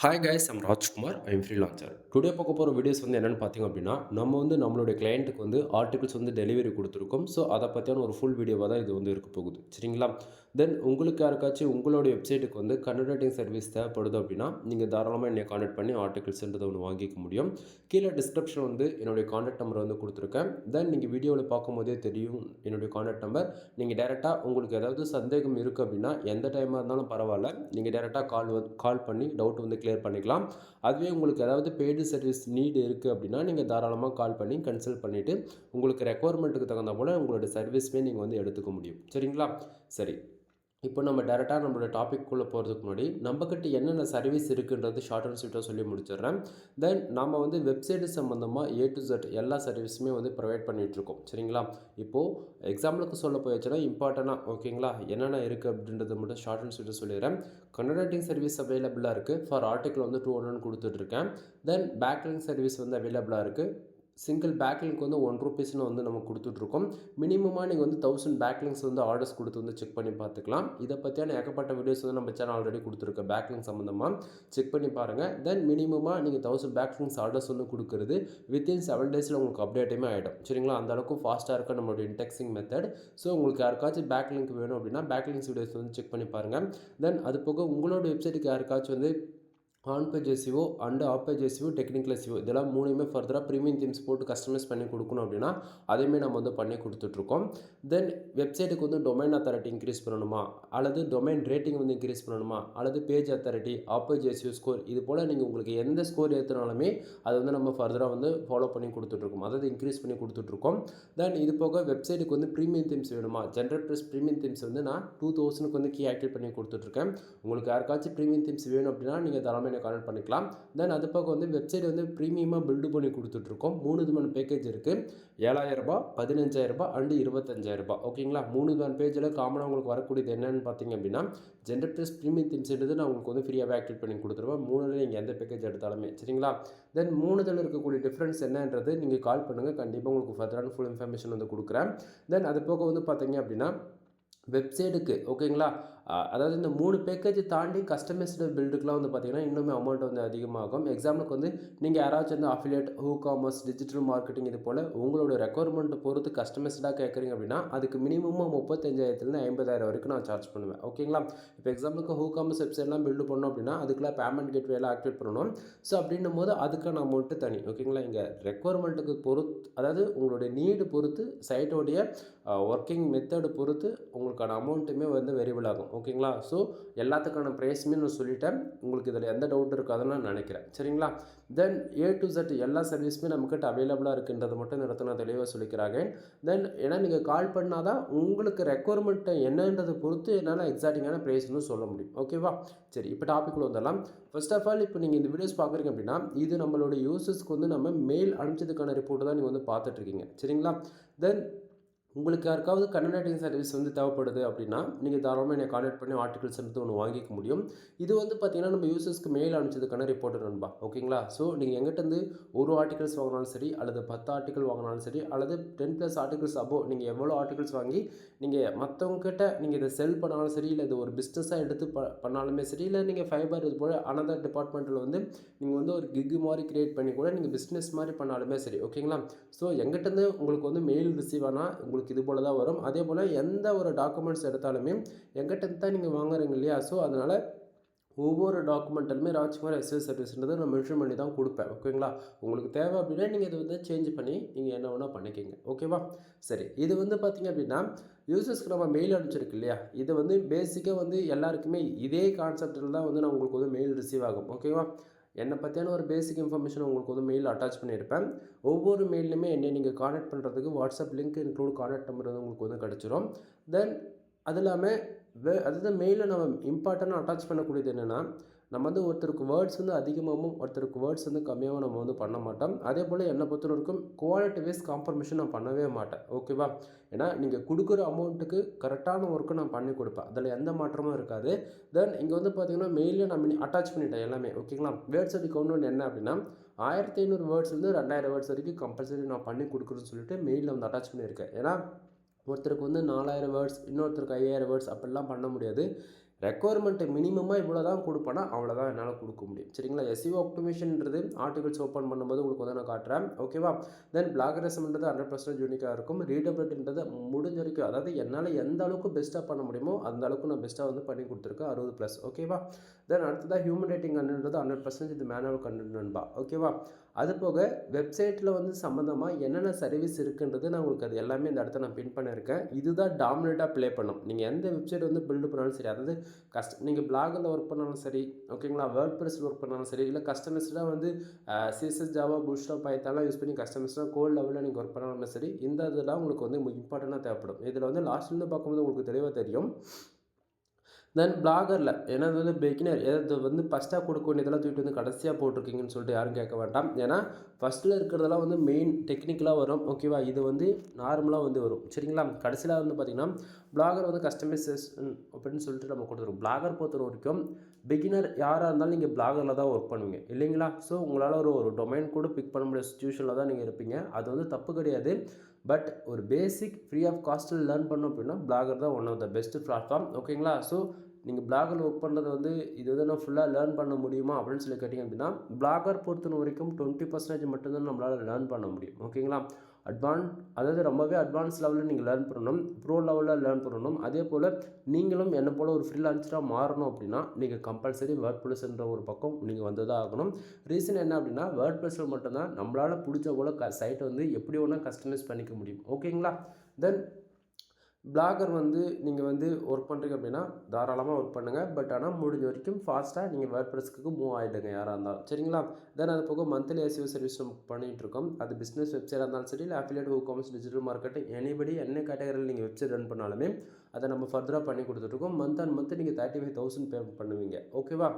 Hi guys, I'm Rajkumar. I'm freelancer. Today பார்க்க போகிற videos என்னென்னு பார்த்தீங்க அப்படின்னா, நம்ம நம்மளுடைய கிளையண்ட்டுக்கு ஆர்டிகல்ஸ் டெலிவரி கொடுத்துருக்கோம். ஸோ அதை பற்றியான ஒரு ஃபுல் வீடியோவாக தான் இது இருக்க போகுது. சரிங்களா? தென் உங்களுக்கு யாருக்காச்சும் உங்களுடைய வெப்சைட்டுக்கு கண்டென்ட் ரைட்டிங் சர்வீஸ் தேவைப்படுது அப்படின்னா, நீங்கள் தாராளமாக என்னை கான்டாக்ட் பண்ணி ஆர்டிகல்ஸ்ன்றதை வாங்கிக்க முடியும். கீழே டிஸ்கிரிப்ஷன் என்னுடைய கான்டாக்ட் நம்பர் கொடுத்துருக்கேன். தென் நீங்கள் வீடியோவில் பார்க்கும்போதே தெரியும் என்னுடைய கான்டாக்ட் நம்பர். நீங்கள் டேரெக்டாக உங்களுக்கு ஏதாவது சந்தேகம் இருக்குது அப்படின்னா, எந்த டைமாக இருந்தாலும் பரவாயில்ல, நீங்கள் டேரெக்டாக கால் பண்ணி டவுட் கிளியர் பண்ணிக்கலாம். அதுவே உங்களுக்கு ஏதாவது பெய்டு சர்வீஸ் நீடு இருக்குது அப்படின்னா, நீங்கள் தாராளமாக கால் பண்ணி கன்சல்ட் பண்ணிவிட்டு உங்களுக்கு ரெக்குவயர்மெண்ட்டுக்கு தகுந்த போல் உங்களோட சர்வீஸுமே நீங்கள் எடுத்துக்க முடியும். சரிங்களா? சரி, இப்போ நம்ம டேரெக்டாக நம்மளோட டாபிக்குள்ளே போகிறதுக்கு முன்னாடி நம்மக்கிட்ட என்னென்ன சர்வீஸ் இருக்குன்றது ஷார்ட் அண்ட் ஸ்வீட்டாக சொல்லி முடிச்சிடுறேன். தென் நம்ம வெப்சைட்டு சம்மந்தமாக A to Z எல்லா சர்வீஸுமே ப்ரொவைட் பண்ணிகிட்ருக்கோம். சரிங்களா? இப்போது எக்ஸாம்பிளுக்கு சொல்ல போயிடுச்சுன்னா இம்பார்ட்டண்ட்டாக ஓகேங்களா, என்னென்ன இருக்குது அப்படின்றத மட்டும் ஷார்ட் அண்ட் ஸ்வீட்டாக சொல்லிடுறேன். கண்டென்ட் ரைட்டிங் சர்வீஸ் அவைலபிளாக இருக்குது. ஃபார் ஆர்டிக்கல் 200 கொடுத்துட்ருக்கேன். தென் பேக்லிங்க் சர்வீஸ் அவைலபிளாக இருக்குது. சிங்கிள் பேக்லிங்க் ₹1 நம்ம கொடுத்துட்ருக்கோம். மினிமமாக நீங்கள் 1000 பேக்லிங்க்ஸ் ஆர்டர்ஸ் கொடுத்து செக் பண்ணி பார்த்துக்கலாம். இதை பற்றியான ஏகப்பட்ட வீடியோஸ் நம்ம சேனல் ஆல்ரெடி கொடுத்துருக்கோம். பேக்லிங்க் சம்மந்தமாக செக் பண்ணி பாருங்கள். தென் மினிமமாக நீங்கள் 1000 பேக்லிங்க்ஸ் ஆர்டர்ஸ் கொடுக்குறது வித்தின் 7 டேஸில் உங்களுக்கு அப்டேட்டுமே ஆகிடும். சரிங்களா? அந்தளவுக்கு ஃபாஸ்ட்டாக இருக்க நம்மளுடைய இன்டெக்ஸிங் மெத்தட். ஸோ உங்களுக்கு யாருக்காச்சும் பேக்லிங்க் வேணும் அப்படின்னா பேக்லிங்க்ஸ் வீடியோஸ் செக் பண்ணி பாருங்கள். தென் அது போக உங்களோட வெப்சைட்டுக்கு யாருக்காச்சும் on page SEO and half page SEO, technical SEO இதெல்லாம் மூணுமே ஃபர்தராக ப்ரீமியம் தீம்ஸ் போட்டு கஸ்டமைஸ் பண்ணி கொடுக்கணும் அப்படின்னா அதையுமே நம்ம பண்ணி கொடுத்துட்ருக்கோம். தென் வெப்சைட்டுக்கு டொமைன் அத்தாரிட்டி இன்க்ரீஸ் பண்ணணுமா, அல்லது டொமைன் ரேட்டிங் இன்க்ரீஸ் பண்ணணுமா, அல்லது page authority, of page SEO score, இது போல் நீங்கள் உங்களுக்கு எந்த ஸ்கோர் ஏற்றினாலுமே அது நம்ம ஃபர்தராக ஃபாலோ பண்ணி கொடுத்துட்ருக்கோம், அதாவது இன்க்ரீஸ் பண்ணி கொடுத்துட்ருக்கோம். தென் இது போக வெப்சைட்டுக்கு ப்ரீமியம் தீம்ஸ் வேணுமா, ஜென்ரல் ப்ளஸ் ப்ரீமியம் தீம்ஸ் நான் 2000க்கு கீ ஆக்டிவேட் பண்ணி கொடுத்துட்ருக்கேன். உங்களுக்கு யாருக்காச்சும் ப்ரீமியம் தீம்ஸ் வேணும் அப்படின்னா நீங்கள் தாராளமாக கனெக்ட் பண்ணிக்கலாம். தென் அது போக வெப்சைட் ப்ரீமியமாக பில்டு பண்ணி கொடுத்துட்ருக்கோம். 3 விதமான பேக்கேஜ் இருக்குது. ₹7,000, ₹15,000 அண்டு ₹25,000. ஓகேங்களா? 3 விதமான பேஜில் காமனாக உங்களுக்கு வரக்கூடியது என்னென்னு பார்த்தீங்க அப்படின்னா, ஜென்ரல் ப்ளஸ் ப்ரீமியம் தீம்ஸ்ன்றது நான் உங்களுக்கு ஃப்ரீயாகவே ஆக்டிவேட் பண்ணி கொடுத்துருவேன். 3ல் நீங்கள் எந்த பேக்கேஜ் எடுத்தாலுமே. சரிங்களா? தென் 3 இருக்கக்கூடிய டிஃப்ரென்ஸ் என்னன்றது நீங்கள் கால் பண்ணுங்கள். கண்டிப்பாக உங்களுக்கு ஃபர்தரான ஃபுல் இன்ஃபர்மேஷன் கொடுக்குறேன். தென் அது போக பார்த்தீங்க அப்படின்னா வெப்சைட்டுக்கு ஓகேங்களா, அதாவது இந்த 3 பேக்கேஜ் தாண்டி கஸ்டமைஸ்டு பில்டுக்குலாம் பார்த்தீங்கன்னா இன்னுமே அமௌண்ட் அதிகமாகும். எக்ஸாம்பிளுக்கு நீங்கள் யாராச்சும் அஃபிலியேட், காமர்ஸ், டிஜிட்டல் மார்க்கெட்டிங் இது போல் உங்களோட ரெக்குவயர்மெண்ட்டை பொறுத்து கஸ்டமைஸ்டாக கேட்குறீங்க அப்படின்னா அதுக்கு மினிமமாக 35,000 50,000 வரைக்கும் நான் சார்ஜ் பண்ணுவேன். ஓகேங்களா? இப்போ எக்ஸாம்பிளுக்கு காமர்ஸ் வெப்சைட்லாம் பில்டு பண்ணோம் அப்படின்னா அதுக்கெல்லாம் பேமெண்ட் கேட்வேலாம் ஆக்டிவேட் பண்ணணும். ஸோ அப்படின்னும் போது அதுக்கான அமௌண்ட்டு தனி. ஓகேங்களா? இங்கே ரெக்குவயர்மெண்ட்டுக்கு பொறுத்து, அதாவது உங்களுடைய நீடு பொறுத்து, சைட்டோடைய ஒர்க்கிங் மெத்தடு பொறுத்து உங்களுக்கான அமௌண்ட்டுமே வேரியபிள் ஆகும். ஓகேங்களா? ஸோ எல்லாத்துக்கான ப்ரைஸுமே நான் சொல்லிட்டேன். உங்களுக்கு இதில் எந்த டவுட் இருக்காதுன்னு நான் நினைக்கிறேன். சரிங்களா? தென் A to Z எல்லா சர்வீஸுமே நம்மக்கிட்ட அவைலபிளாக இருக்குன்றது மட்டும் இந்த இடத்துல நான் தெளிவாக சொல்லிக்கிறாங்க. தென் ஏன்னா நீங்கள் கால் பண்ணால் தான் உங்களுக்கு ரெக்குவயர்மெண்ட்டை என்னன்றதை பொறுத்து என்னால் எக்ஸாக்டிங்கான ப்ரைஸ்னு சொல்ல முடியும். ஓகேவா? சரி, இப்போ டாப்பிக்குள்ள வந்துடலாம். ஃபர்ஸ்ட் ஆஃப் ஆல் இப்போ நீங்கள் இந்த வீடியோஸ் பார்க்குறீங்க அப்படின்னா இது நம்மளோட யூசர்ஸ்க்கு நம்ம மெயில் அனுப்பிச்சதுக்கான ரிப்போர்ட்டு தான் நீங்கள் பார்த்துட்ருக்கீங்க. சரிங்களா? தென் உங்களுக்கு யாருக்காவது கண்டென்ட் ரைட்டிங் சர்வீஸ் தேவைப்படுது அப்படின்னா நீங்கள் தாராளமாக என்னை கான்டாக்ட் பண்ணி ஆர்டிகல்ஸ் ஒன்று வாங்கிக்க முடியும். இது பார்த்தீங்கன்னா நம்ம யூசர்ஸ்க்கு மெயில் அனுப்பிச்சதுக்கான ரிப்போர்ட் நண்பா. ஓகேங்களா? ஸோ நீங்கள் எங்கிட்டேருந்து ஒரு ஆர்டிகல்ஸ் வாங்கினாலும் சரி, அல்லது 10 ஆர்டிகல் வாங்கினாலும் சரி, அல்லது 10+ ஆர்டிகல்ஸ் அபோவ் நீங்கள் எவ்வளோ ஆர்டிகல்ஸ் வாங்கி நீங்கள் மற்றவங்ககிட்ட நீங்கள் இதை செல் பண்ணாலும் சரி, இல்லை இது ஒரு பிஸ்னஸாக எடுத்து பண்ணாலுமே சரி, இல்லை நீங்கள் ஃபைபர் இது போல் அனதர் டிபார்ட்மெண்ட்டில் நீங்கள் ஒரு கிக் மாதிரி கிரியேட் பண்ணி கூட நீங்கள் பிஸ்னஸ் மாதிரி பண்ணாலுமே சரி. ஓகேங்களா? ஸோ எங்கிட்டேருந்து உங்களுக்கு மெயில் ரிசீவ் ஆனால் உங்களுக்கு இது போல் தான் வரும். அதே போல் எந்த ஒரு டாக்குமெண்ட்ஸ் எடுத்தாலுமே எங்கிட்ட தான் நீங்கள் வாங்குறீங்க இல்லையா? ஸோ அதனால் ஒவ்வொரு டாக்குமெண்ட்டிலுமே ராஜ்குமார் எஸ்எஸ் சர்வீஸ்ன்றதை நான் மென்ஷன் பண்ணி தான் கொடுப்பேன். ஓகேங்களா? உங்களுக்கு தேவை அப்படின்னா நீங்கள் இதை சேஞ்ச் பண்ணி நீங்கள் என்ன வேணால் பண்ணிக்கோங்க. ஓகேவா? சரி, இது பார்த்தீங்க அப்படின்னா யூசர்ஸ்க்கு நம்ம மெயில் அனுப்பிச்சிருக்கு இல்லையா, இது பேசிக்காக எல்லாருக்குமே இதே கான்செப்டில் தான் நான் உங்களுக்கு மெயில் ரிசீவ் ஆகும். ஓகேவா? என்னை பற்றியான ஒரு பேசிக் இன்ஃபர்மேஷன் உங்களுக்கு மெயில் அட்டாச் பண்ணியிருப்பேன். ஒவ்வொரு மெயிலுமே என்னை நீங்கள் கான்டாக்ட் பண்ணுறதுக்கு WhatsApp link include contact number உங்களுக்கு கிடச்சிரும். தென் அது இல்லாமல் அதாவது மெயிலில் நம்ம இம்பார்ட்டண்ட்டாக அட்டாச் பண்ணக்கூடியது என்னென்னா, நம்ம ஒருத்தருக்கு வேர்ட்ஸ் அதிகமாகவும் ஒருத்தருக்கு வேர்ட்ஸ் கம்மியாகவும் நம்ம பண்ண மாட்டோம். அதே போல் என்னை பொறுத்த வரைக்கும் குவாலிட்டி வைஸ் காம்ப்ரமைஷன் நான் பண்ணவே மாட்டேன். ஓகேவா? ஏன்னா நீங்கள் கொடுக்குற அமௌண்ட்டுக்கு கரெக்டான ஒர்க்கு நான் பண்ணி கொடுப்பேன். அதில் எந்த மாற்றமும் இருக்காது. தென் இங்கே பார்த்தீங்கன்னா மெயிலில் நான் அட்டாச் பண்ணிட்டேன் எல்லாமே. ஓகேங்களா? வேர்ட்ஸ் கவுண்ட் என்ன அப்படின்னா 1500 வேர்ட்ஸ் 2000 வேர்ட்ஸ் வரைக்கும் கம்பல்சரி நான் பண்ணி கொடுக்குறேன்னு சொல்லிட்டு மெயிலில் அட்டாச் பண்ணியிருக்கேன். ஏன்னா ஒருத்தருக்கு 4000 வேர்ட்ஸ், இன்னொருத்தருக்கு 5000 வேர்ட்ஸ் அப்படிலாம் பண்ண முடியாது. ரெக்குவயர்மெண்ட் மினிமமாக இவ்வளோ தான் கொடுப்பேன்னா அவ்வளோதான் என்னால் கொடுக்க முடியும். சரிங்களா? எஸ்இஓ ஆப்டிமேஷன்ன்றது ஆர்டிகல்ஸ் ஓப்பன் பண்ணும்போது உங்களுக்கு வந்து நான் காட்டுறேன். ஓகேவா? தென் பிளாகரிசம்ன்றது 100% யூனிக்காக இருக்கும். ரீடபிலிட்டின்றது முடிஞ்ச வரைக்கும், அதாவது என்னால் எந்த அளவுக்கு பெஸ்ட்டாக பண்ண முடியுமோ அந்த அளவுக்கு நான் பெஸ்ட்டாக வந்து பண்ணி கொடுத்துருக்கேன் 60+. ஓகேவா? தென் அடுத்ததாக ஹியூமன் ரேட்டிங் கண்டென்ட்ன்றது 100% இது மேனுவல் கண்டென்ட் நண்பா. ஓகேவா? அது போக வெப்சைட்டில் வந்து சம்மந்தமாக என்னென்ன சர்வீஸ் இருக்குன்றது நான் உங்களுக்கு அது எல்லாமே இந்த இடத்த நான் பின் பண்ணியிருக்கேன். இதுதான் டாமினேட்டாக ப்ளே பண்ணும். நீங்கள் எந்த வெப்சைட் வந்து பில்டு பண்ணாலும் சரி, அதாவது நீங்கள் பிளாகில் ஒர்க் பண்ணாலும் சரி, ஓகேங்களா, வேர்ட்பிரஸில் ஒர்க் பண்ணாலும் சரி, இல்லை கஸ்டமைஸ்டாக வந்து சிஎஸ்எஸ், ஜாவா, பூட்ஸ்ட்ராப், பைத்தான்லாம் யூஸ் பண்ணி கஸ்டமைஸ்டாக கோட் லெவலில் நீங்கள் ஒர்க் பண்ணாலும் சரி, இந்த இதெல்லாம் உங்களுக்கு வந்து இம்பார்ட்டண்ட்டாக தேவைப்படும். இதில் வந்து லாஸ்ட்லேருந்து பார்க்கும்போது உங்களுக்கு தெளிவாக தெரியும். தென் பிளாகரில் ஏன்னா அது வந்து பிகினர், இது வந்து ஃபஸ்ட்டாக கொடுக்க வேண்டியதெல்லாம் தூக்கிட்டு வந்து கடைசியாக போட்டிருக்கீங்கன்னு சொல்லிட்டு யாரும் கேட்க வேண்டாம். ஏன்னா ஃபஸ்ட்டில் இருக்கிறதெல்லாம் வந்து மெயின் டெக்னிக்கலாக வரும். ஓகேவா? இது வந்து நார்மலாக வந்து வரும். சரிங்களா? கடைசியில் வந்து பார்த்திங்கன்னா பிளாகர் வந்து கஸ்டமைசேஷன் அப்படின்னு சொல்லிட்டு நம்ம கொடுத்துருவோம். பிளாகர் பொறுத்த வரைக்கும் பிகினர் யாராக இருந்தாலும் நீங்கள் பிளாகரில் தான் ஒர்க் பண்ணுவீங்க இல்லைங்களா? ஸோ உங்களால் ஒரு டொமைன் கூட பிக் பண்ண முடியாத சிச்சுவேஷனில் தான் நீங்கள் இருப்பீங்க. அது வந்து தப்பு கிடையாது. பட் ஒரு பேசிக் ஃப்ரீ ஆஃப் காஸ்ட்டில் லேர்ன் பண்ணோம் அப்படின்னா பிளாகர் தான் one of the best platform. ஓகேங்களா? ஸோ நீங்கள் பிளாகரில் ஒர்க் பண்ணுறது வந்து இது வந்து நான் ஃபுல்லாக லேர்ன் பண்ண முடியுமா அப்படின்னு சொல்லி கேட்டிங்க அப்படின்னா பிளாகர் பொறுத்த வரைக்கும் 20% மட்டும்தான் நம்மளால் லேர்ன் பண்ண முடியும். ஓகேங்களா? அதாவது ரொம்பவே அட்வான்ஸ் லெவலில் நீங்கள் லேர்ன் பண்ணணும், ப்ரோ லெவலில் லேர்ன் பண்ணணும். அதே போல் நீங்களும் என்னை போல் ஒரு ஃப்ரீலான்சராக மாறணும் அப்படின்னா நீங்கள் கம்பல்சரி வேர்ட்பிரஸ்ன்ற ஒரு பக்கம் நீங்கள் வந்து தான் ஆகணும். ரீசன் என்ன அப்படின்னா வேர்ட்பிரஸில் மட்டும்தான் நம்மளால் பிடிச்ச போல் சைட்டை வந்து எப்படி வேணால் கஸ்டமைஸ் பண்ணிக்க முடியும். ஓகேங்களா? தென் பிளாகர் வந்து நீங்கள் வந்து ஒர்க் பண்ணுறீங்க அப்படின்னா தாராளமாக ஒர்க் பண்ணுங்கள். பட் ஆனால் முடிஞ்ச வரைக்கும் ஃபாஸ்ட்டாக நீங்கள் வேர்ட்பிரஸ்க்கு மூவ் ஆகிடுங்க யாராக இருந்தாலும். சரிங்களா? தென் அது போக மந்த்லி எஸ்இஓ சர்வீஸ் நம்ம பண்ணிகிட்ருக்கோம். அது பிஸ்னஸ் வெப்சைட்டாக இருந்தாலும் சரி, இல்லை affiliate, WooCommerce, digital marketing, anybody என்ன கேட்டகரியில் நீங்கள் வெப்சைட் ரன் பண்ணாலுமே அதை நம்ம ஃபர்தராக பண்ணி கொடுத்துட்ருக்கோம். மந்த் அண்ட் மந்த் நீங்கள் 35,000 பே பண்ணுவீங்க. ஓகேவா?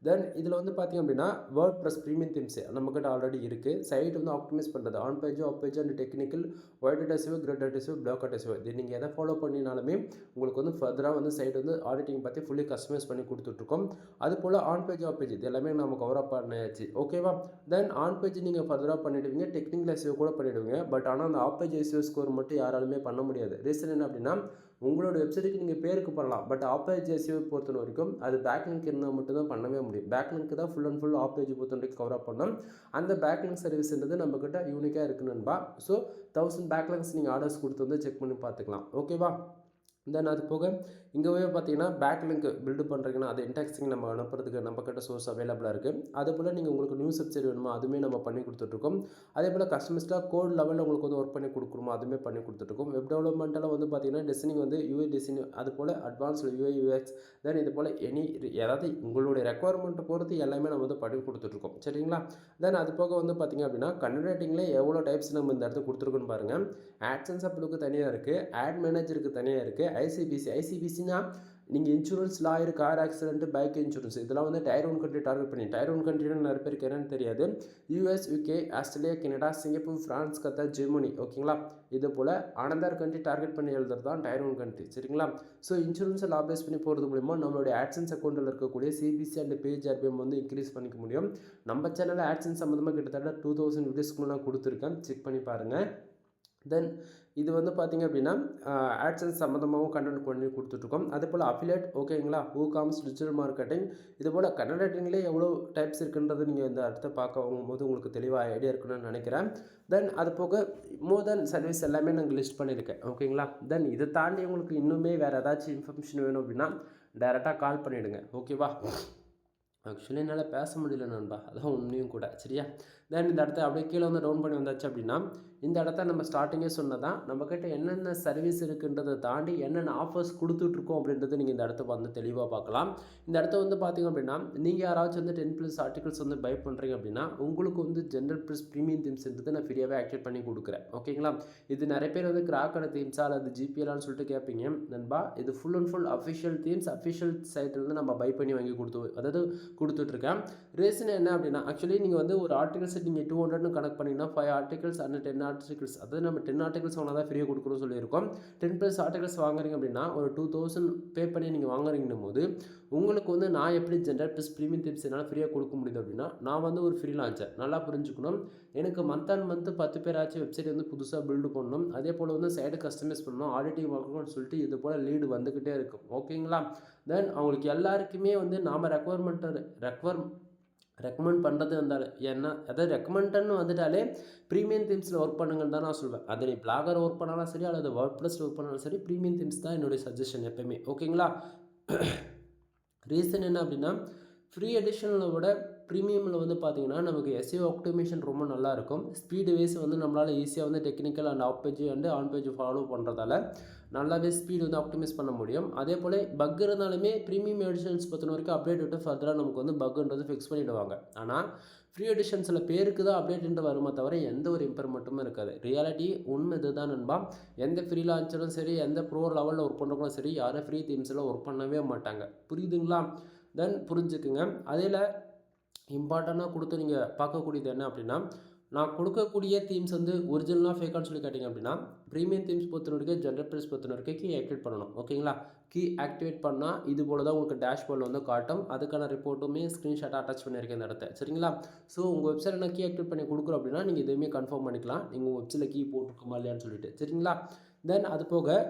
தென் இதில் வந்து பார்த்திங்க அப்படின்னா வேர்ட்பிரஸ் ப்ரீமியம் தீம்ஸு நம்மக்கிட்ட ஆல்ரெடி இருக்குது. சைட் வந்து ஆப்டிமைஸ் பண்ணுறது on page, off page and technical, white adhesive, grid adhesive, black adhesive, இது நீங்கள் எதை ஃபாலோ பண்ணினாலுமே உங்களுக்கு வந்து ஃபர்தராக வந்து சைட் வந்து ஆடிட்டிங் பற்றி ஃபுல்லி கஸ்டமைஸ் பண்ணி கொடுத்துட்ருக்கோம். அது போல் ஆன் பேஜ், ஆஃப் பேஜ் இது எல்லாமே நம்ம கவர் அப் பண்ணியாச்சு. ஓகேவா? தென் ஆன் பேஜ் நீங்கள் ஃபர்தராக பண்ணிவிடுவீங்க, டெக்னிக்கல் எஸ்இஓ கூட பண்ணிவிடுவீங்க. பட் ஆனால் அந்த ஆஃப் பேஜ் எஸ்இஓ ஸ்கோர் மட்டும் யாராலுமே பண்ண முடியாது. ரீசன் என்ன அப்படின்னா உங்களோட வெப்சைட்டுக்கு நீங்கள் பேருக்கு பண்ணலாம். பட் ஆஃப் பேஜ் எஸ்இஓ பொறுத்த வரைக்கும் அது பேக் லிங்க் இருந்தால் மட்டும் தான் பண்ணவே முடியும். பேக் லிங்க் தான் full and full of page பொறுத்த வரைக்கும் கவர் அப் பண்ணோம். அந்த பேக் லிங்க் சர்வீஸ்ன்றது நம்மக்கிட்ட யூனிக்காக இருக்குன்னுபா. ஸோ 1000 பேக் லிங்க்ஸ் நீங்கள் ஆர்டர்ஸ் கொடுத்து வந்து செக் பண்ணி பார்த்துக்கலாம். ஓகேவா? தென் அது போக இங்கே பார்த்தீங்கன்னா பேக் லிங்க் பில்டு பண்ணுறீங்கன்னா அது இன்டெக்ஸிங் நம்ம அனுப்புறதுக்கு நம்மக்கிட்ட சோர்ஸ் அவைலபிளாக இருக்குது. அதே போல் நீங்கள் உங்களுக்கு நியூஸ் வெப்சைட் வேணுமா அதுவுமே நம்ம பண்ணி கொடுத்துட்ருக்கோம். அதே போல் கஸ்டமர்ஸ்டாக கோட் லெவலில் உங்களுக்கு வந்து ஒர்க் பண்ணி கொடுக்குறோமோ அதுவுமே பண்ணி கொடுத்துட்ருக்கோம். வெப் டெவலப்மெண்ட்டில் வந்து பார்த்தீங்கன்னா டிசைனிங் வந்து யூஐ டிசைன், அது போல் அட்வான்ஸ்டு யூஐ யூஎக்ஸ், தென் இது போல் ஏதாவது உங்களுடைய ரெக்குவயர்மெண்ட்டை பொறுத்து எல்லாமே நம்ம வந்து பண்ணி கொடுத்துட்ருக்கோம். சரிங்களா? தென் அது போக வந்து பார்த்திங்க அப்படின்னா கண்டென்ட் ரைட்டிங்லேயே எவ்வளோ டைப்ஸ் நம்ம இந்த இடத்துல கொடுத்துருக்கோன்னு பாருங்கள். ஆட்சன்ஸ் அப்ளுக்கு தனியாக இருக்குது, ஆட் மேனேஜருக்கு தனியாக இருக்குது, ஐசிபிசினா நீங்கள் insurance, lawyer, car accident, bike insurance இதெல்லாம் வந்து டயர் 1 கண்ட்ரி டார்கெட் பண்ணி, டயர் 1 கண்ட்ரின்னு நிறைய பேருக்கு என்னன்னு தெரியாது. US, UK, Australia, Canada, Singapore, France, Qatar, Germany, ஓகேங்களா? இது போல் அனதர் கண்ட்ரி டார்கெட் பண்ணி எழுதுறது தான் டயர் 1 கண்ட்ரி. சரிங்களா? ஸோ இன்சூரன்ஸை லாபேஸ் பண்ணி போகிறது மூலிமா நம்மளுடைய ஆட்சன்ஸ் அக்கௌண்ட்டில் இருக்கக்கூடிய சிபிசி அண்ட் பேஜ் ஆர்பிஎம் வந்து இன்க்ரீஸ் பண்ணிக்க முடியும். நம்ம சேனலில் ஆட்சன்ஸ் சம்மந்தமாக கிட்டத்தட்ட 2000 வீடியோஸ்க்கு நான் கொடுத்துருக்கேன், செக் பண்ணி பாருங்கள். தென் இது வந்து பார்த்திங்க அப்படின்னா ஆட்சன்ஸ் சம்மந்தமாகவும் கண்டென்ட் பண்ணி கொடுத்துட்ருக்கோம். அதே போல் அஃபிலியேட், ஓகேங்களா, WooCommerce, டிஜிட்டல் மார்க்கெட்டிங், இது போல் கண்டென்ட் ரைட்டிங்லேயே எவ்வளோ டைப்ஸ் இருக்குன்றது நீங்கள் இந்த அடுத்த பார்க்கும்போது உங்களுக்கு தெளிவாக ஐடியா இருக்குன்னு நினைக்கிறேன். தென் அது போக மோர் தென் சர்வீஸ் எல்லாமே நாங்கள் லிஸ்ட் பண்ணியிருக்கேன். ஓகேங்களா? தென் இதை தாண்டி உங்களுக்கு இன்னுமே வேறு ஏதாச்சும் இன்ஃபர்மேஷன் வேணும் அப்படின்னா டைரெக்டாக கால் பண்ணிவிடுங்க. ஓகேவா? ஆக்சுவலி என்னால் பேச முடியல நண்பா, அதான் உண்மையும் கூட. சரியா? தென் இந்த இடத்த அப்படியே கீழே வந்து டவுன் பண்ணி வந்தாச்சு அப்படின்னா இந்த இடத்த நம்ம ஸ்டார்டிங்கே சொன்னதான் நம்மக்கிட்ட என்னென்ன சர்வீஸ் இருக்குன்றதை தாண்டி என்னென்ன ஆஃபர்ஸ் கொடுத்துட்ருக்கோம் அப்படின்றது நீங்கள் இந்த இடத்த வந்து தெளிவாக பார்க்கலாம். இந்த இடத்த வந்து பார்த்திங்க அப்படின்னா நீங்கள் யாராச்சும் வந்து 10+ ஆர்டிகல்ஸ் வந்து பை பண்ணுறீங்க அப்படின்னா உங்களுக்கு வந்து ஜென்ரல் ப்ளஸ் ப்ரீமியம் தீம்ஸ்ன்றது நான் ஃப்ரீயாகவே ஆக்டிவேட் பண்ணி கொடுக்குறேன். ஓகேங்களா? இது நிறைய பேர் வந்து கிராக்கடை தீம்ஸா அல்லது ஜிபிஎலான்னு சொல்லிட்டு கேட்பீங்க நண்பா. இது full and full official themes, official சைட்லேருந்து நம்ம பை பண்ணி வாங்கி கொடுத்துட்ருக்கேன். ரீசன் என்ன அப்படின்னா ஆக்சுவலி நீங்கள் வந்து ஒரு ஆர்டிகல்ஸ் நீங்கள் 200ன்னு கனெக்ட் பண்ணிங்கன்னா 5 ஆர்டிகல்ஸ் அண்ட் 10 ஆர்டிகல்ஸ், அதாவது நம்ம 10 ஆர்டிகல்ஸ் வாங்கினா தான் ஃப்ரீயாக கொடுக்குறோம்னு சொல்லியிருக்கோம். 10+ ஆர்டிகல்ஸ் வாங்குறீங்க அப்படின்னா ஒரு 2000 பே பண்ணி நீங்கள் வாங்குறீங்கன்னும் போது உங்களுக்கு வந்து நான் எப்படி ஜென்ரல் ப்ளஸ் ப்ரீமியம் டிப்ஸ் என்னால் ஃப்ரீயாக கொடுக்க முடியுது அப்படின்னா, நான் வந்து ஒரு ஃப்ரீலான்சர். நல்லா புரிஞ்சுக்கணும். எனக்கு மந்த் அண்ட் மந்த் 10 பேராச்சும் வெப்சைட் வந்து புதுசாக பில்டு பண்ணணும். அதே போல் வந்து சைடு கஸ்டமைஸ் பண்ணணும், ஆடிட்டிங் பார்க்கணும்னு சொல்லிட்டு இது போல் லீடு வந்துக்கிட்டே இருக்கும். ஓகேங்களா? தென் அவங்களுக்கு எல்லாருக்குமே வந்து நாம் ரெக்கமெண்ட் பண்ணுறது இருந்தால் என்ன, அதாவது ரெக்கமெண்டட்னு வந்துட்டாலே ப்ரீமியம் தீம்ஸில் ஒர்க் பண்ணுங்கன்னு தான் நான் சொல்வேன். அது நீ பிளாகர் ஒர்க் பண்ணாலும் சரி, அல்லது வேர்ட்ப்ரெஸ்ல ஒர்க் பண்ணாலும் சரி, ப்ரீமியம் தீம்ஸ் தான் என்னுடைய சஜஷன் எப்பயுமே. ஓகேங்களா? ரீசன் என்ன அப்படின்னா, ஃப்ரீ எடிஷனில் விட ப்ரீமியமில் வந்து பார்த்தீங்கன்னா நமக்கு எஸ்இஓ ஆப்டிமேஷன் ரொம்ப நல்லாயிருக்கும். ஸ்பீடு வைஸ் வந்து நம்மளால் ஈஸியாக வந்து technical and half page and on page follow பண்ணுறதால நல்லாவே ஸ்பீடு வந்து ஆப்டிமைஸ் பண்ண முடியும். அதே போல் பக் இருந்தாலுமே ப்ரீமியம் எடிஷன்ஸ் பொறுத்த வரைக்கும் அப்டேட் விட்டு ஃபர்தராக நமக்கு வந்து பக்குன்றது ஃபிக்ஸ் பண்ணிவிடுவாங்க. ஆனால் ஃப்ரீ எடிஷன்ஸில் பேருக்கு தான் அப்டேட்ன்ட்டு வருமா தவிர எந்த ஒரு இம்ப்ரூவ்மெண்ட்டுமே இருக்காது. ரியாலிட்டி உண்மை இது தான் நண்பா. எந்த ஃப்ரீ லான்ச்சரும் சரி, எந்த ப்ரோ லெவலில் ஒர்க் பண்ணுறவங்களும் சரி, யாரும் ஃப்ரீ தீம்ஸில் ஒர்க் பண்ணவே மாட்டாங்க. புரியுதுங்களா? தென் புரிஞ்சுக்குங்க. அதில் இம்பார்ட்டண்ட்டாக கொடுத்து நீங்கள் பார்க்கக்கூடியது என்ன அப்படின்னா, நான் கொடுக்கக்கூடிய தீம்ஸ் வந்து ஒரிஜினலாக ஃபேக்கான்னு சொல்லி கேட்டிங்க அப்படின்னா, ப்ரீமியம் தீம்ஸ் பொறுத்த வரைக்கும் ஜென்ரல் ப்ரைஸ் பொறுத்த வரைக்கும் கீ ஆக்டிவேட் பண்ணணும். ஓகேங்களா? கீ ஆக்டிவேட் பண்ணால் இது போல் தான் உங்களுக்கு டேஷ்போர்டில் வந்து காட்டும். அதுக்கான ரிப்போர்ட்டுமே ஸ்க்ரீன்ஷாட்டாக அட்டாச் பண்ணியிருக்கேன் இந்த இடத்த. சரிங்களா? ஸோ உங்கள் வெப்சைட் நான் கீ ஆக்டிவேட் பண்ணி கொடுக்குறோம் அப்படின்னா நீங்கள் எதுவுமே கன்ஃபார்ம் பண்ணிக்கலாம், நீங்கள் உங்கள் வெப்சைட்டில் கீ போட்டிருக்குமா இல்லையான்னு சொல்லிட்டு. சரிங்களா? தென் அது போக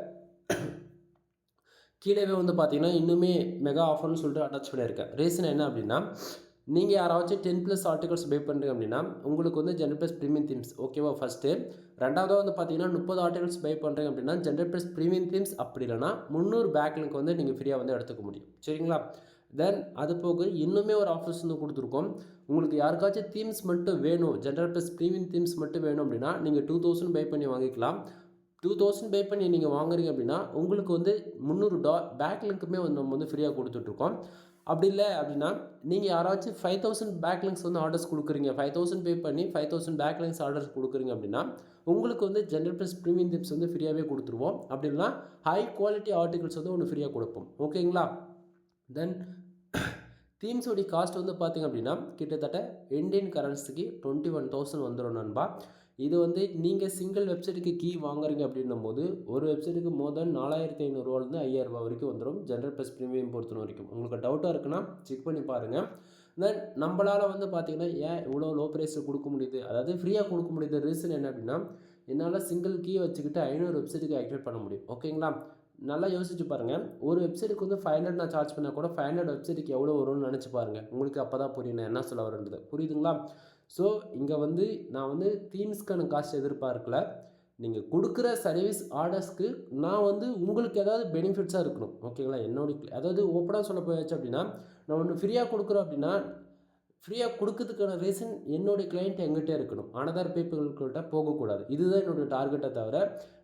கீழேவே வந்து பார்த்தீங்கன்னா இன்னுமே மெகா ஆஃபர்னு சொல்லிட்டு அட்டாச் பண்ணியிருக்கேன். ரீசன் என்ன அப்படின்னா, நீங்கள் யாராச்சும் 10+ ஆர்டிகல்ஸ் பை பண்ணுறீங்க அப்படின்னா உங்களுக்கு வந்து ஜென்ரல் ப்ளஸ் ப்ரீமியம் தீம்ஸ் ஓகேவா ஃபஸ்ட்டு. ரெண்டாவதாக வந்து பார்த்தீங்கன்னா 30 ஆர்டிகல்ஸ் பை பண்ணுறீங்க அப்படின்னா ஜென்ரல் ப்ளஸ் ப்ரீமியம் தீம்ஸ், அப்படி இல்லைனா 300 பேக்லிங்க் வந்து நீங்கள் ஃப்ரீயாக வந்து எடுத்துக்க முடியும். சரிங்களா? தென் அது போக இன்னுமே ஒரு ஆஃபர்ஸ் வந்து கொடுத்துருக்கோம். உங்களுக்கு யாருக்காச்சும் தீம்ஸ் மட்டும் வேணும், ஜென்ரல் ப்ளஸ் ப்ரீமியம் தீம்ஸ் மட்டும் வேணும் அப்படின்னா நீங்கள் 2000 பை பண்ணி வாங்கிக்கலாம். 2000 பே பண்ணி நீங்கள் வாங்குறீங்க அப்படின்னா உங்களுக்கு வந்து 300 பேக்லிங்க்குமே வந்து நம்ம வந்து ஃப்ரீயாக கொடுத்துட்ருக்கோம். அப்படி இல்லை அப்படின்னா நீங்கள் யாராச்சும் 5000 பேக்லிங்க்ஸ் வந்து ஆர்டர்ஸ் கொடுக்குறீங்க, 5000 பே பண்ணி 5000 பேக்லிங்க்ஸ் ஆர்டர்ஸ் கொடுக்குறீங்க அப்படின்னா உங்களுக்கு வந்து ஜென்ரல் ப்ளஸ் ப்ரீமியம் டிப்ஸ் வந்து ஃப்ரீயாகவே கொடுத்துருவோம். அப்படி இல்லைனா ஹை குவாலிட்டி ஆர்டிகல்ஸ் வந்து ஒன்று ஃப்ரீயாக கொடுப்போம். ஓகேங்களா? தென் தீம்ஸோடைய காஸ்ட் வந்து பார்த்திங்க அப்படின்னா கிட்டத்தட்ட இந்தியன் கரன்சிக்கு 21,000 வந்துடும் நண்பா. இது வந்து நீங்கள் சிங்கிள் வெப்சைட்டுக்கு கீ வாங்குறீங்க அப்படின்னும் போது ஒரு வெப்சைட்டுக்கு மோர் தென் 4500 5000 வரைக்கும் வந்துடும் ஜென்ரல் ப்ளஸ் ப்ரீமியம் பொறுத்த வரைக்கும். உங்களுக்கு டவுட்டாக இருக்குன்னா செக் பண்ணி பாருங்கள். தென் நம்மளால் வந்து பார்த்திங்கன்னா ஏன் இவ்வளோ லோ ப்ரைஸில் கொடுக்க முடியுது, அதாவது ஃப்ரீயாக கொடுக்க முடியுது, ரீசன் என்ன அப்படின்னா என்னால் சிங்கிள் கீ வச்சுக்கிட்டு 500 வெப்சைட்டுக்கு ஆக்டிவேட் பண்ண முடியும். ஓகேங்களா? நல்லா யோசிச்சு பாருங்கள். ஒரு வெப்சைட்டுக்கு வந்து 500 நான் சார்ஜ் பண்ணால் கூட 500 வெப்சைட்டுக்கு எவ்வளோ வரும்னு நினச்சி பாருங்கள். உங்களுக்கு அப்போ தான் புரியும் நான் என்ன சொல்ல வரேன்றது. புரியுதுங்களா? ஸோ இங்கே வந்து நான் வந்து தீம்ஸ்க்கான காஸ்ட் எதிர்பார்க்கல. நீங்கள் கொடுக்குற சர்வீஸ் ஆர்டர்ஸ்க்கு நான் வந்து உங்களுக்கு ஏதாவது பெனிஃபிட்ஸாக இருக்கணும். ஓகேங்களா? அதாவது ஓப்பனாக சொல்ல போயாச்சு அப்படின்னா நான் ஒன்று ஃப்ரீயாக கொடுக்குறோம் அப்படின்னா ஃப்ரீயாக கொடுக்கறதுக்கான ரீசன் என்னுடைய கிளைண்ட் எங்கிட்டே இருக்கணும், அனதர் பீப்புள்கிட்ட போகக்கூடாது. இதுதான் என்னுடைய டார்கெட்டை தவிர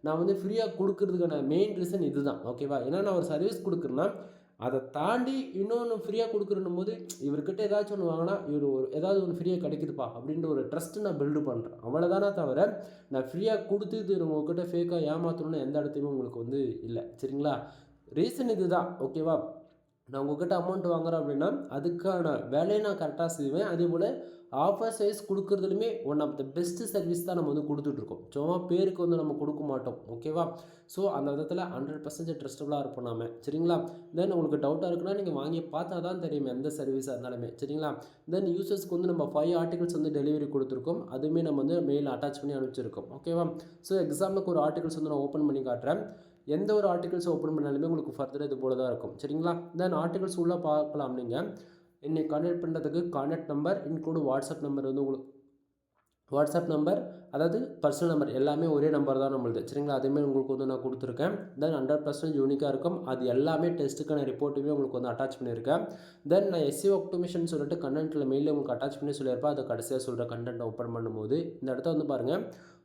நான் வந்து ஃப்ரீயாக கொடுக்கறதுக்கான மெயின் ரீசன் இது தான். ஓகேவா? ஏன்னா நான் ஒரு சர்வீஸ் கொடுக்குறேன்னா அதை தாண்டி இன்னொன்று ஃப்ரீயாக கொடுக்குறன்னும் போது இவர்கிட்ட ஏதாச்சும் ஒன்று வாங்கினா இவர் ஏதாவது ஒன்று ஃப்ரீயாக கிடைக்குதுப்பா அப்படின்ற ஒரு ட்ரஸ்ட்டு நான் பில்டு பண்ணுறேன். அவ்வளோதானே தவிர நான் ஃப்ரீயாக கொடுத்து இது உங்கள்கிட்ட ஃபேக்காக ஏமாற்றணும்னு எந்த இடத்துலையுமே உங்களுக்கு வந்து இல்லை. சரிங்களா? ரீசன் இது தான். ஓகேவா? நான் உங்கள்கிட்ட அமௌண்ட் வாங்குறேன் அப்படின்னா அதுக்கான வேலையை நான் கரெக்டாக செய்வேன். அதே போல் ஆஃபர் சைஸ் கொடுக்குறதுலையுமே one of the best service தான் நம்ம வந்து கொடுத்துட்ருக்கோம். சும்மா பேருக்கு வந்து நம்ம கொடுக்க மாட்டோம். ஓகேவா? ஸோ அந்த விதத்தில் 100% ட்ரஸ்டபுளாக இருப்போம் நாம. சரிங்களா? தென் உங்களுக்கு டவுட்டாக இருக்குன்னா நீங்கள் வாங்கி பார்த்தா தான் தெரியும் எந்த சர்வீஸாக இருந்தாலுமே. சரிங்களா? தென் யூசர்ஸ்க்கு வந்து நம்ம 5 ஆர்டிகல்ஸ் வந்து டெலிவரி கொடுத்துருக்கோம். அதுவுமே நம்ம வந்து மெயில் அட்டாச் பண்ணி அனுப்பிச்சிருக்கோம். ஓகேவா? ஸோ எக்ஸாம்பிளுக்கு ஒரு ஆர்டிகல்ஸ் வந்து நான் ஓப்பன் பண்ணி காட்டுறேன். எந்த ஒரு ஆர்டிகல்ஸ் ஓப்பன் பண்ணாலுமே உங்களுக்கு ஃபர்தர் இது போல தான் இருக்கும். சரிங்களா? தென் ஆர்டிகல்ஸ் உள்ளே பார்க்கலாம். நீங்கள் என்னை கான்டாக்ட் பண்ணுறதுக்கு contact number include WhatsApp number வந்து உங்களுக்கு வாட்ஸ்அப் நம்பர், அதாவது பர்சனல் நம்பர் எல்லாமே ஒரே நம்பர் தான் நம்மளுது. சரிங்களா? அதேமாதிரி உங்களுக்கு வந்து நான் கொடுத்துருக்கேன். தென் 100% யூனிக்காக இருக்கும். அது எல்லாமே டெஸ்ட்டுக்கான ரிப்போர்ட்டுமே உங்களுக்கு வந்து அட்டாச் பண்ணியிருக்கேன். தென் நான் எஸ்இஓ ஆப்டிமேஷன் சொல்லிட்டு கண்டென்ட்டில் மெயிலில் உங்களுக்கு அட்டாச் பண்ணி சொல்லியிருப்பேன். அதை கடைசியாக சொல்கிற கண்டென்ட்டை ஓப்பன் பண்ணும்போது இந்த இடத்த வந்து பாருங்கள்,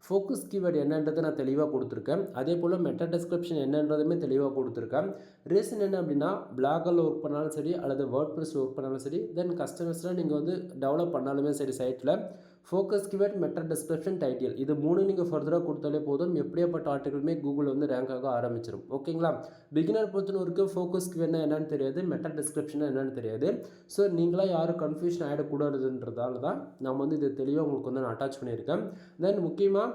ஃபோக்கஸ் கீவேர்டு என்னன்றது நான் தெளிவாக கொடுத்துருக்கேன். அதே போல் மெட்டா டிஸ்கிரிப்ஷன் என்னன்றதுமே தெளிவாக கொடுத்துருக்கேன். ரீசன் என்ன அப்படின்னா பிளாகில் ஒர்க் பண்ணாலும் சரி அல்லது வேர்ட்ப்ரெஸ்ஸில் ஒர்க் பண்ணாலும் சரி, தென் கஸ்டமர்ஸ்லாம் நீங்கள் வந்து டெவலப் பண்ணாலுமே சரி சைட்டில் focus keyword, meta description, title இது 3 நீங்கள் ஃபர்தராக கொடுத்தாலே போதும். எப்படியாப்பட்ட ஆர்டிகலுமே கூகுள் வந்து ரேங்க் ஆக ஆரம்பிச்சிடும். ஓகேங்களா? பிகினர் பொறுத்தன வரைக்கும் ஃபோக்கஸ் கீவேர்ட்னா என்னன்னு தெரியாது, மெட்டா டிஸ்கிரிப்ஷன் என்னன்னு தெரியாது. ஸோ நீங்களாம் யாரும் கன்ஃபியூஷன் ஆகிடக்கூடாதுன்றதால தான் நம்ம வந்து இது தெளிவாக உங்களுக்கு வந்து நான் அட்டாச் பண்ணியிருக்கேன். தென் முக்கியமாக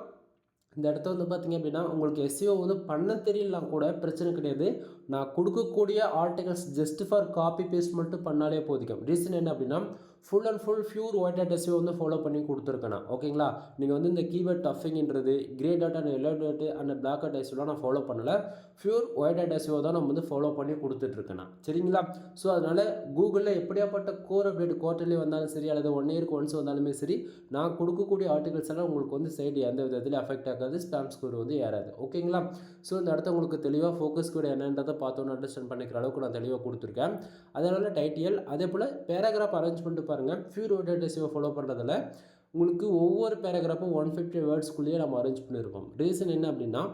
இந்த இடத்த வந்து பார்த்தீங்க அப்படின்னா, உங்களுக்கு எஸ்இஓ வந்து பண்ண தெரியலனா கூட பிரச்சனை கிடையாது. நான் குடுக்கக்கூடிய articles just for copy paste மட்டும் பண்ணாலே போதிக்கும். ரீசன் என்ன அப்படின்னா, full and full pure white hat SEO வந்து ஃபாலோ பண்ணி குடுத்துருக்கேன் நான். ஓகேங்களா? நீங்க வந்து இந்த கீவேர்ட் டஃபிங்ன்றது, grey dot and yellow dot and black hat எஸ்இஓலாம் நான் ஃபாலோ பண்ணல. பியூர் ஒயிட் ஹேட் எஸ்இஓ தான் நம்ம வந்து ஃபாலோ பண்ணி குடுத்துட்டுருக்கேன் நான். சரிங்களா? ஸோ அதனால கூகுள்ல எப்படியாப்பட்ட கோர் அப்டேட் குவார்ட்டர்லி வந்தாலும் சரி, அல்லது 1 இயர்க்கு ஒன்ஸ் வந்தாலுமே சரி, நான் குடுக்கக்கூடிய ஆர்டிகல்ஸ் எல்லாம் உங்களுக்கு வந்து சைடு எந்த விதத்திலும் அஃபெக்ட் ஆகாது. ஸ்பாம் ஸ்கோர் வந்து ஏறாது. ஓகேங்களா? ஸோ இந்த இடத்த உங்களுக்கு தெளிவா ஃபோக்கஸ் கோட் என்னன்றதை பார்த்தோன்னு அண்டர்ஸ்டாண்ட் பண்ணிக்கிற அளவுக்கு நான் தெளிவாக கொடுத்துருக்கேன். அதனால டைட்டில் அதே போல் பேராகிராஃப் அரேஞ்ச் பண்ணிட்டு பாருங்கள். Pure white hat SEO follow பண்ணுறதுல உங்களுக்கு ஒவ்வொரு பேராகிராஃபும் 150 வேர்ட்ஸ்க்குள்ளேயே நம்ம அரேஞ்ச் பண்ணியிருப்போம். ரீசன் என்ன அப்படின்னா,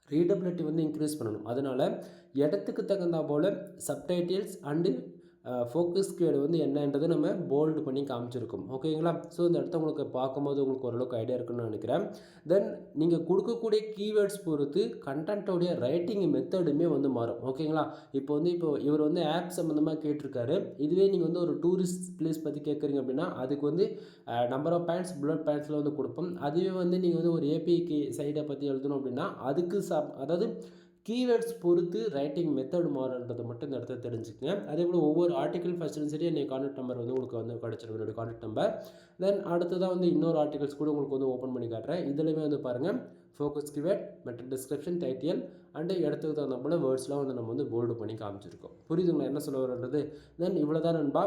ரீடபிலிட்டி வந்து இன்க்ரீஸ் பண்ணணும். அதனால் இடத்துக்கு தகுந்தா போல் சப்டைட்டில்ஸ் அண்டு ஃபோக்கஸ் கீவேர்டு வந்து என்னன்றது நம்ம போல்டு பண்ணி காமிச்சிருக்கோம். ஓகேங்களா? ஸோ இந்த இடத்த உங்களுக்கு பார்க்கும்போது உங்களுக்கு ஓரளவுக்கு ஐடியா இருக்குன்னு நினைக்கிறேன். தென் நீங்கள் கொடுக்கக்கூடிய கீவேர்ட்ஸ் பொறுத்து கண்டென்ட்டோடைய ரைட்டிங் மெத்தடுமே வந்து மாறும். ஓகேங்களா? இப்போ இவர் வந்து ஆப் சம்மந்தமாக கேட்டிருக்காரு. இதுவே நீங்கள் வந்து ஒரு டூரிஸ்ட் பிளேஸ் பற்றி கேட்குறீங்க அப்படின்னா, அதுக்கு வந்து நம்பர் ஆஃப் பாயிண்ட்ஸ், புல்லட் பாயிண்ட்ஸில் வந்து கொடுப்போம். அதுவே வந்து நீங்கள் வந்து ஒரு ஏபிஐ சைடை பற்றி எழுதணும் அப்படின்னா, அதுக்கு அதாவது கீவேர்ட்ஸ் பொறுத்து ரைட்டிங் மெத்தட் மாறுன்றதை மட்டும் இந்த இடத்துல தெரிஞ்சுக்கங்க. அதே போல் ஒவ்வொரு ஆர்டிக்கல் ஃபஸ்ட்டும் சரி என்னுடைய கான்டாக்ட் நம்பர் வந்து உங்களுக்கு வந்து கிடச்சிடும், என்னுடைய கான்டாக்ட் நம்பர். தென் அடுத்ததாக வந்து இன்னொரு ஆர்டிகல்ஸ் கூட உங்களுக்கு வந்து ஓப்பன் பண்ணி காட்டுறேன். இதுலையுமே வந்து பாருங்கள், focus keyword, matter description, title and இடத்துக்கு தகுந்த போல் வேர்ட்ஸ்லாம் வந்து நம்ம வந்து போல்டு பண்ணி காமிச்சிருக்கோம். புரியுதுங்களா என்ன சொல்ல வரன்றது? தென் இவ்வளோ தான் நண்பா.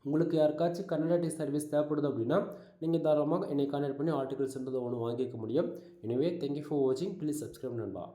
உங்களுக்கு யாருக்காச்சும் கன்னடா சர்வீஸ் தேவைப்படுது அப்படின்னா, நீங்கள் தாராளமாக என்னை கான்டாக்ட் பண்ணி ஆர்டிகல்ஸ்ன்றதை ஒன்று வாங்கிக்க முடியும். எனவே தேங்க்யூ ஃபார் வாட்சிங். ப்ளீஸ் சப்ஸ்கிரைப் நண்பா.